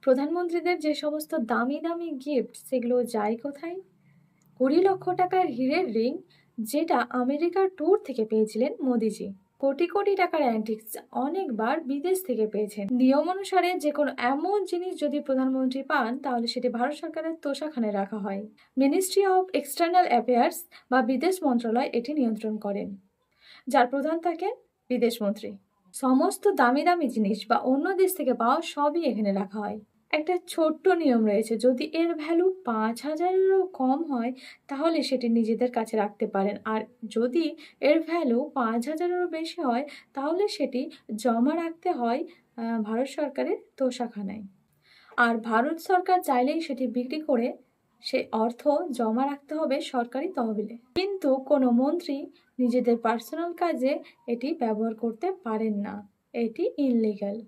প্রধানমন্ত্রীদের যে সমস্ত দামি দামি গিফট সেগুলো যায় কোথায়? 20 লক্ষ টাকার হীরের রিং, যেটা আমেরিকার ট্যুর থেকে পেয়েছিলেন মোদিজি। কোটি কোটি টাকার অ্যান্টিক্স অনেকবার বিদেশ থেকে পেয়েছেন। নিয়ম অনুসারে যে কোনো এমন জিনিস যদি প্রধানমন্ত্রী পান, তাহলে সেটি ভারত সরকারের তোষাখানায় রাখা হয়। মিনিস্ট্রি অফ এক্সটার্নাল অ্যাফেয়ার্স বা বিদেশ মন্ত্রণালয় এটি নিয়ন্ত্রণ করেন, যার প্রধান থাকেন বিদেশ মন্ত্রী। সমস্ত দামি দামি জিনিস বা অন্য দেশ থেকে পাওয়া সবই এখানে রাখা হয়। একটা ছোট্ট নিয়ম রয়েছে, যদি এর ভ্যালু 5,000-এরও কম হয় তাহলে সেটি নিজেদের কাছে রাখতে পারেন, আর যদি এর ভ্যালু 5,000-এরও বেশি হয় তাহলে সেটি জমা রাখতে হয় ভারত সরকারের তোষাখানায়। আর ভারত সরকার চাইলেই সেটি বিক্রি করে সে অর্থ জমা রাখতে হবে সরকারি তহবিলে। কিন্তু কোনো মন্ত্রী নিজেদের পার্সোনাল কাজে এটি ব্যবহার করতে পারেন না, এটি ইনলিগ্যাল।